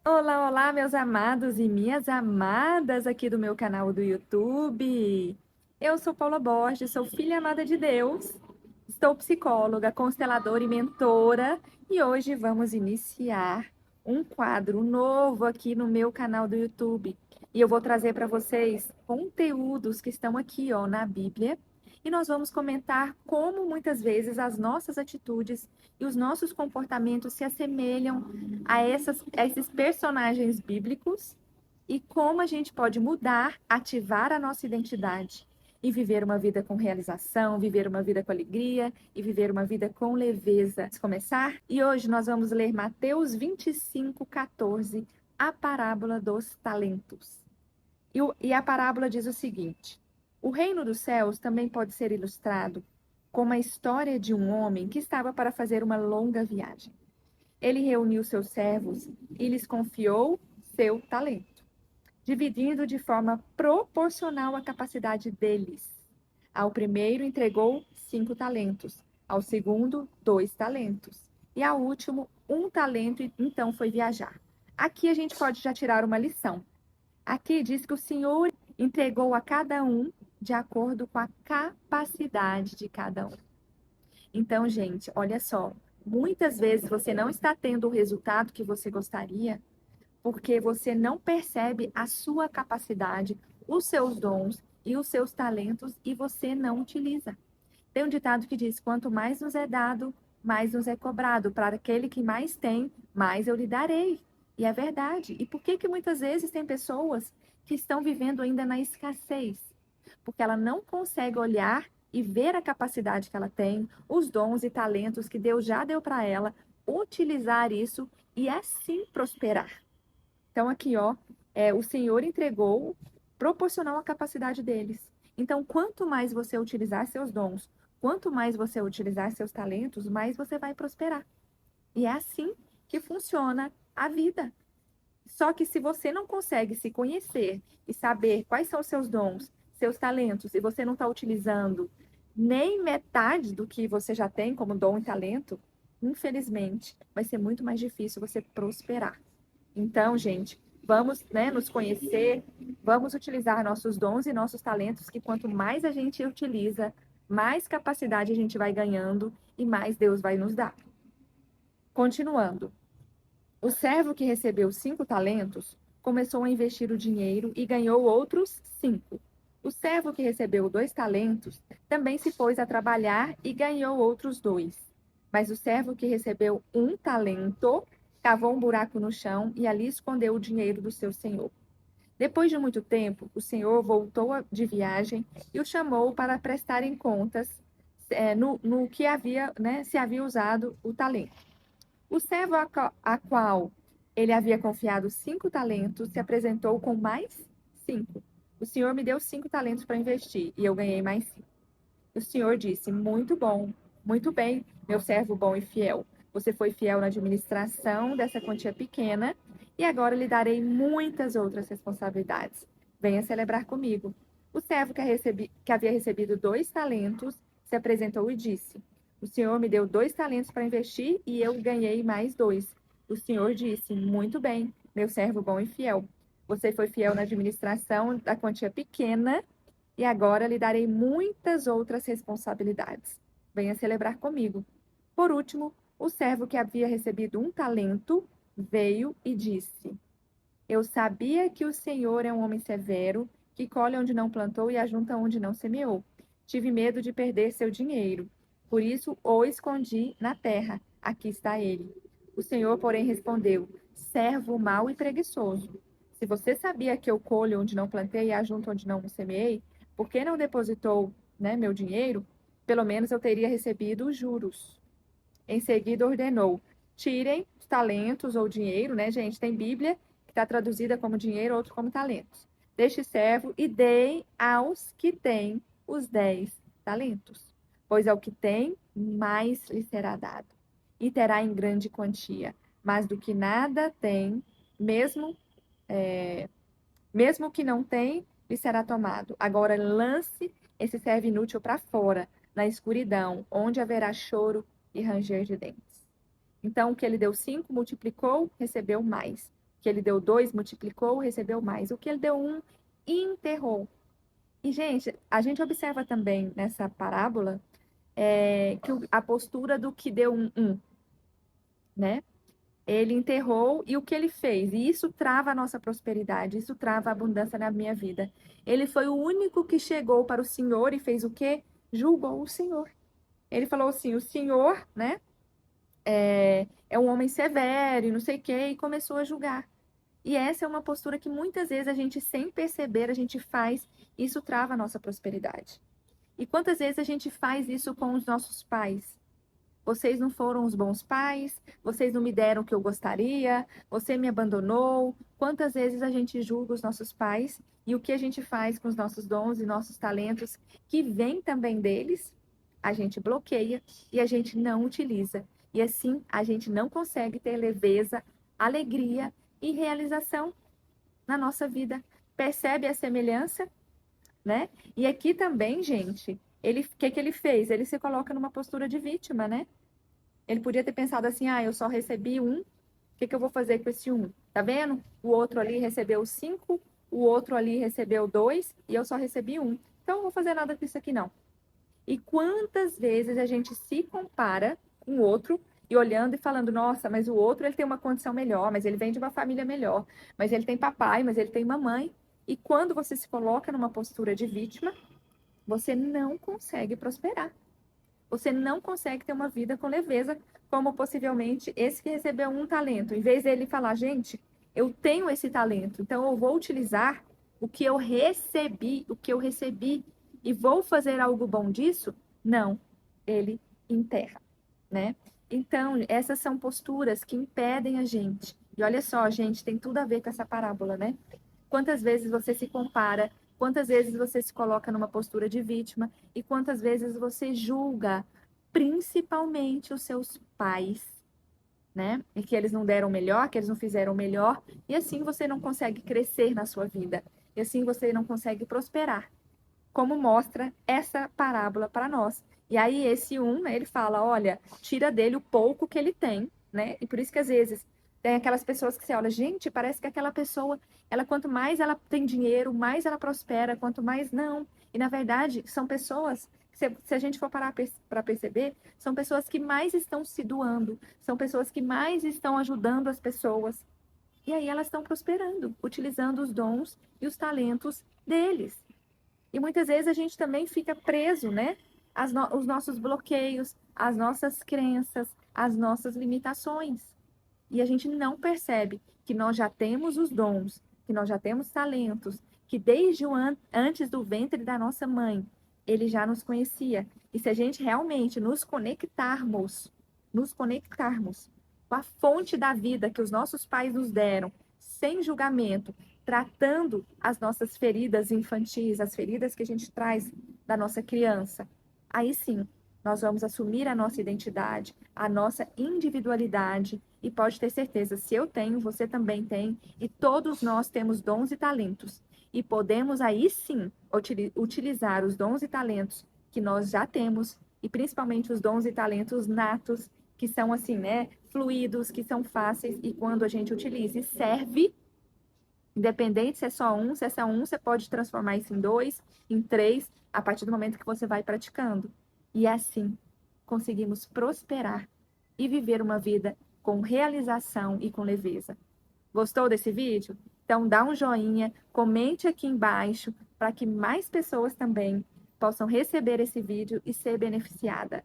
Olá, olá, meus amados e minhas amadas aqui do meu canal do YouTube. Eu sou Paula Borges, sou filha amada de Deus, estou psicóloga, consteladora e mentora, e hoje vamos iniciar um quadro novo aqui no meu canal do YouTube. E eu vou trazer para vocês conteúdos que estão aqui, ó, na Bíblia, e nós vamos comentar como muitas vezes as nossas atitudes e os nossos comportamentos se assemelham a esses personagens bíblicos e como a gente pode mudar, ativar a nossa identidade e viver uma vida com realização, viver uma vida com alegria e viver uma vida com leveza. Vamos começar? E hoje nós vamos ler Mateus 25:14, a parábola dos talentos. E a parábola diz o seguinte: o reino dos céus também pode ser ilustrado como a história de um homem que estava para fazer uma longa viagem. Ele reuniu seus servos e lhes confiou seu talento, dividindo de forma proporcional à capacidade deles. Ao primeiro entregou 5 talentos, ao segundo 2 talentos e ao último 1 talento, e então foi viajar. Aqui a gente pode já tirar uma lição. Aqui diz que o Senhor entregou a cada um de acordo com a capacidade de cada um. Então, gente, olha só, muitas vezes você não está tendo o resultado que você gostaria porque você não percebe a sua capacidade, os seus dons e os seus talentos e você não utiliza. Tem um ditado que diz: quanto mais nos é dado, mais nos é cobrado. Para aquele que mais tem, mais eu lhe darei. E é verdade. E por que que muitas vezes tem pessoas que estão vivendo ainda na escassez? Porque ela não consegue olhar e ver a capacidade que ela tem, os dons e talentos que Deus já deu para ela, utilizar isso e assim prosperar. Então, aqui, ó, o Senhor entregou proporcional à capacidade deles. Então, quanto mais você utilizar seus dons, quanto mais você utilizar seus talentos, mais você vai prosperar. E é assim que funciona a vida. Só que se você não consegue se conhecer e saber quais são os seus dons, seus talentos, e você não está utilizando nem metade do que você já tem como dom e talento, infelizmente, vai ser muito mais difícil você prosperar. Então, gente, vamos, né, nos conhecer, vamos utilizar nossos dons e nossos talentos, que quanto mais a gente utiliza, mais capacidade a gente vai ganhando e mais Deus vai nos dar. Continuando. O servo que recebeu 5 talentos começou a investir o dinheiro e ganhou outros 5. O servo que recebeu 2 talentos também se pôs a trabalhar e ganhou outros 2. Mas o servo que recebeu 1 talento cavou um buraco no chão e ali escondeu o dinheiro do seu senhor. Depois de muito tempo, o senhor voltou de viagem e o chamou para prestarem contas no que havia, né, se havia usado o talento. O servo a qual ele havia confiado 5 talentos se apresentou com mais 5. O senhor me deu 5 talentos para investir e eu ganhei mais 5. O senhor disse: muito bom, muito bem, meu servo bom e fiel. Você foi fiel na administração dessa quantia pequena e agora lhe darei muitas outras responsabilidades. Venha celebrar comigo. O servo que havia recebido 2 talentos se apresentou e disse: o senhor me deu 2 talentos para investir e eu ganhei mais 2. O senhor disse: muito bem, meu servo bom e fiel. Você foi fiel na administração da quantia pequena e agora lhe darei muitas outras responsabilidades. Venha celebrar comigo. Por último, o servo que havia recebido 1 talento veio e disse: eu sabia que o Senhor é um homem severo, que colhe onde não plantou e ajunta onde não semeou. Tive medo de perder seu dinheiro. Por isso o escondi na terra. Aqui está ele. O Senhor, porém, respondeu: servo mau e preguiçoso. Se você sabia que eu colho onde não plantei e ajunto onde não semeei, por que não depositou, né, meu dinheiro? Pelo menos eu teria recebido os juros. Em seguida ordenou: tirem os talentos ou dinheiro, né, gente? Tem Bíblia que está traduzida como dinheiro, outro como talentos. Deste servo e deem aos que têm os 10 talentos. Pois ao que tem, mais lhe será dado. E terá em grande quantia. Mas do que nada tem, mesmo, mesmo que não tem, lhe será tomado. Agora lance esse servo inútil para fora, na escuridão, onde haverá choro e ranger de dentes. Então, o que ele deu 5, multiplicou, recebeu mais. O que ele deu 2, multiplicou, recebeu mais. O que ele deu 1, enterrou. E, gente, a gente observa também nessa parábola que a postura do que deu 1, né? Ele enterrou e o que ele fez? E isso trava a nossa prosperidade, isso trava a abundância na minha vida. Ele foi o único que chegou para o Senhor e fez o quê? Julgou o Senhor. Ele falou assim: o Senhor, né, é um homem severo e não sei o quê, e começou a julgar. E essa é uma postura que muitas vezes a gente, sem perceber, a gente faz, e isso trava a nossa prosperidade. E quantas vezes a gente faz isso com os nossos pais? Vocês não foram os bons pais, vocês não me deram o que eu gostaria, você me abandonou. Quantas vezes a gente julga os nossos pais e o que a gente faz com os nossos dons e nossos talentos, que vêm também deles, a gente bloqueia e a gente não utiliza. E assim a gente não consegue ter leveza, alegria e realização na nossa vida. Percebe a semelhança, né? E aqui também, gente, o que ele fez? Ele se coloca numa postura de vítima, né? Ele podia ter pensado assim: ah, eu só recebi 1, o que eu vou fazer com esse 1? Tá vendo? O outro ali recebeu 5, o outro ali recebeu 2 e eu só recebi 1. Então, eu não vou fazer nada com isso aqui, não. E quantas vezes a gente se compara com o outro e olhando e falando: nossa, mas o outro ele tem uma condição melhor, mas ele vem de uma família melhor, mas ele tem papai, mas ele tem mamãe. E quando você se coloca numa postura de vítima, você não consegue prosperar. Você não consegue ter uma vida com leveza, como possivelmente esse que recebeu 1 talento. Em vez dele falar: gente, eu tenho esse talento, então eu vou utilizar o que eu recebi e vou fazer algo bom disso. Não, ele enterra, né? Então, essas são posturas que impedem a gente. E olha só, gente, tem tudo a ver com essa parábola, né? Quantas vezes você se compara, quantas vezes você se coloca numa postura de vítima e quantas vezes você julga, principalmente os seus pais, né? E que eles não deram o melhor, que eles não fizeram o melhor, e assim você não consegue crescer na sua vida, e assim você não consegue prosperar, como mostra essa parábola para nós. E aí esse 1, né, ele fala: olha, tira dele o pouco que ele tem, né? E por isso que às vezes tem aquelas pessoas que você olha: gente, parece que aquela pessoa, ela quanto mais ela tem dinheiro, mais ela prospera, quanto mais não. E na verdade, são pessoas, se a gente for parar para perceber, são pessoas que mais estão se doando, são pessoas que mais estão ajudando as pessoas. E aí elas estão prosperando, utilizando os dons e os talentos deles. E muitas vezes a gente também fica preso, né? Os nossos bloqueios, as nossas crenças, as nossas limitações. E a gente não percebe que nós já temos os dons, que nós já temos talentos, que desde antes do ventre da nossa mãe, ele já nos conhecia. E se a gente realmente nos conectarmos com a fonte da vida que os nossos pais nos deram, sem julgamento, tratando as nossas feridas infantis, as feridas que a gente traz da nossa criança, aí sim, nós vamos assumir a nossa identidade, a nossa individualidade, e pode ter certeza, se eu tenho, você também tem, e todos nós temos dons e talentos. E podemos aí sim utilizar os dons e talentos que nós já temos, e principalmente os dons e talentos natos, que são assim, né, fluidos, que são fáceis, e quando a gente utiliza e serve, independente se é só um, se é só um, você pode transformar isso em 2, em 3, a partir do momento que você vai praticando. E assim, conseguimos prosperar e viver uma vida com realização e com leveza. Gostou desse vídeo? Então dá um joinha, comente aqui embaixo para que mais pessoas também possam receber esse vídeo e ser beneficiada.